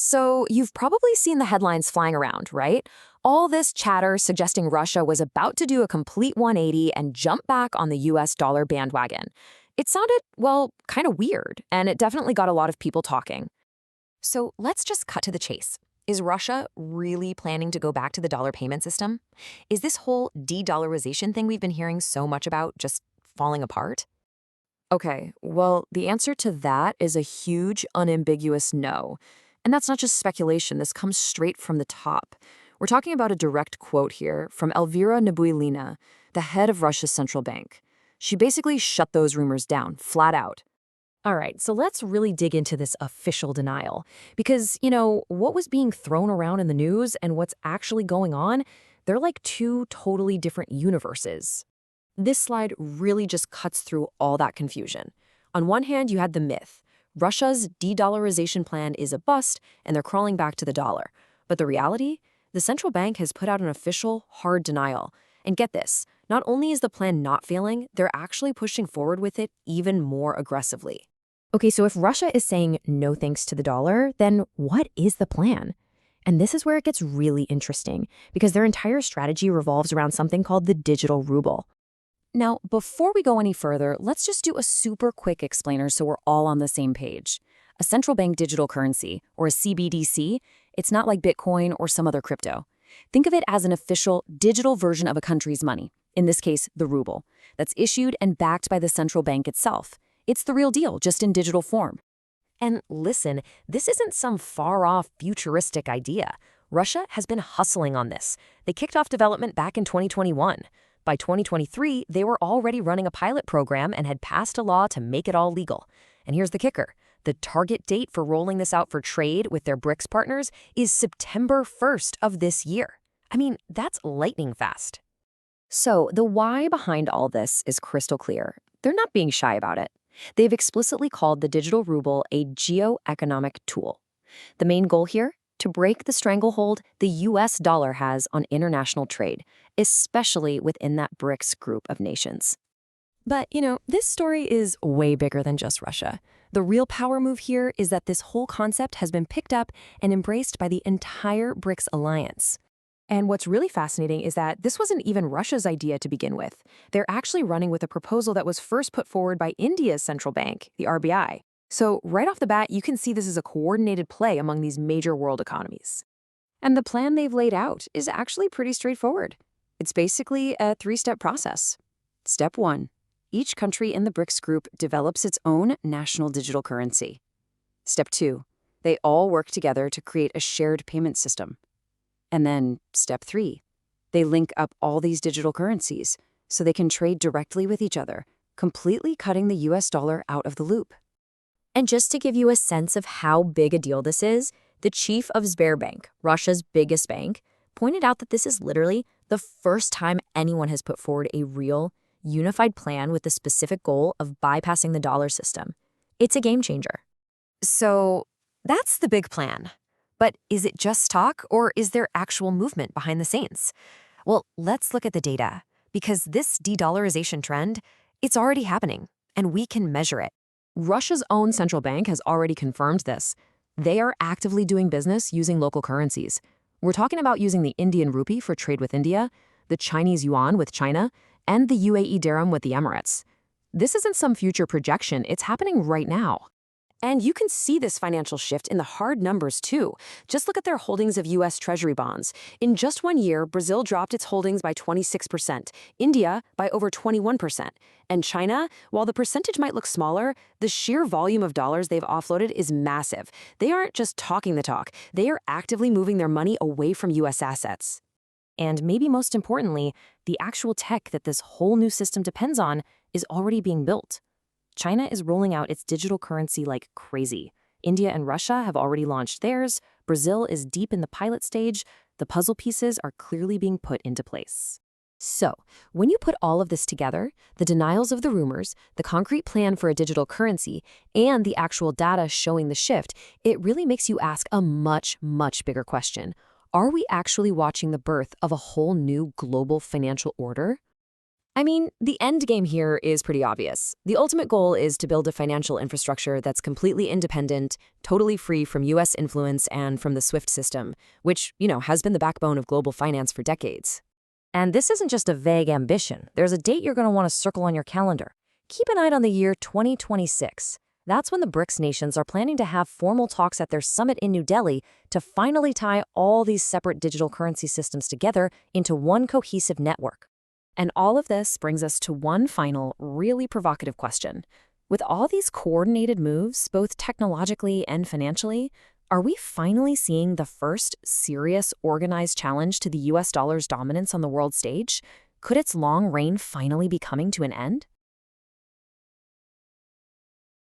So you've probably seen the headlines flying around, right? All this chatter suggesting Russia was about to do a complete 180 and jump back on the US dollar bandwagon. It sounded, well, kind of weird, and it definitely got a lot of people talking. So let's just cut to the chase. Is Russia really planning to go back to the dollar payment system? Is this whole de-dollarization thing we've been hearing so much about just falling apart? Okay, well, the answer to that is a huge, unambiguous no. And that's not just speculation, this comes straight from the top. We're talking about a direct quote here from Elvira Nabiullina, the head of Russia's central bank. She basically shut those rumors down, flat out. All right, so let's really dig into this official denial. Because, what was being thrown around in the news and what's actually going on, they're like two totally different universes. This slide really just cuts through all that confusion. On one hand, you had the myth. Russia's de-dollarization plan is a bust, and they're crawling back to the dollar. But the reality? The central bank has put out an official, hard denial. And get this, not only is the plan not failing, they're actually pushing forward with it even more aggressively. Okay, so if Russia is saying no thanks to the dollar, then what is the plan? And this is where it gets really interesting, because their entire strategy revolves around something called the digital ruble. Now, before we go any further, let's just do a super quick explainer so we're all on the same page. A central bank digital currency, or a CBDC, it's not like Bitcoin or some other crypto. Think of it as an official digital version of a country's money, in this case, the ruble, that's issued and backed by the central bank itself. It's the real deal, just in digital form. And listen, this isn't some far-off futuristic idea. Russia has been hustling on this. They kicked off development back in 2021. By 2023, they were already running a pilot program and had passed a law to make it all legal. And here's the kicker. The target date for rolling this out for trade with their Brics partners is September 1st of this year. I mean, that's lightning fast. So the why behind all this is crystal clear. They're not being shy about it. They've explicitly called the digital ruble a geoeconomic tool. The main goal here? To break the stranglehold the US dollar has on international trade, especially within that Brics group of nations. But, this story is way bigger than just Russia. The real power move here is that this whole concept has been picked up and embraced by the entire Brics alliance. And what's really fascinating is that this wasn't even Russia's idea to begin with. They're actually running with a proposal that was first put forward by India's central bank, the RBI. So right off the bat, you can see this is a coordinated play among these major world economies. And the plan they've laid out is actually pretty straightforward. It's basically a three-step process. Step 1. Each country in the Brics group develops its own national digital currency. Step 2. They all work together to create a shared payment system. And then step 3. They link up all these digital currencies so they can trade directly with each other, completely cutting the US dollar out of the loop. And just to give you a sense of how big a deal this is, the chief of Sberbank, Russia's biggest bank, pointed out that this is literally the first time anyone has put forward a real, unified plan with the specific goal of bypassing the dollar system. It's a game changer. So that's the big plan. But is it just talk, or is there actual movement behind the scenes? Well, let's look at the data, because this de-dollarization trend, it's already happening, and we can measure it. Russia's own central bank has already confirmed this. They are actively doing business using local currencies. We're talking about using the Indian rupee for trade with India, the Chinese yuan with China, and the UAE dirham with the Emirates. This isn't some future projection, it's happening right now. And you can see this financial shift in the hard numbers too. Just look at their holdings of US Treasury bonds. In just 1 year, Brazil dropped its holdings by 26%, India by over 21%. And China, while the percentage might look smaller, the sheer volume of dollars they've offloaded is massive. They aren't just talking the talk, they are actively moving their money away from US assets. And maybe most importantly, the actual tech that this whole new system depends on is already being built. China is rolling out its digital currency like crazy. India and Russia have already launched theirs. Brazil is deep in the pilot stage. The puzzle pieces are clearly being put into place. So, when you put all of this together, the denials of the rumors, the concrete plan for a digital currency, and the actual data showing the shift, it really makes you ask a much, much bigger question. Are we actually watching the birth of a whole new global financial order? I mean, the end game here is pretty obvious. The ultimate goal is to build a financial infrastructure that's completely independent, totally free from US influence and from the SWIFT system, which, has been the backbone of global finance for decades. And this isn't just a vague ambition. There's a date you're going to want to circle on your calendar. Keep an eye on the year 2026. That's when the Brics nations are planning to have formal talks at their summit in New Delhi to finally tie all these separate digital currency systems together into one cohesive network. And all of this brings us to one final, really provocative question. With all these coordinated moves, both technologically and financially, are we finally seeing the first serious organized challenge to the US dollar's dominance on the world stage? Could its long reign finally be coming to an end?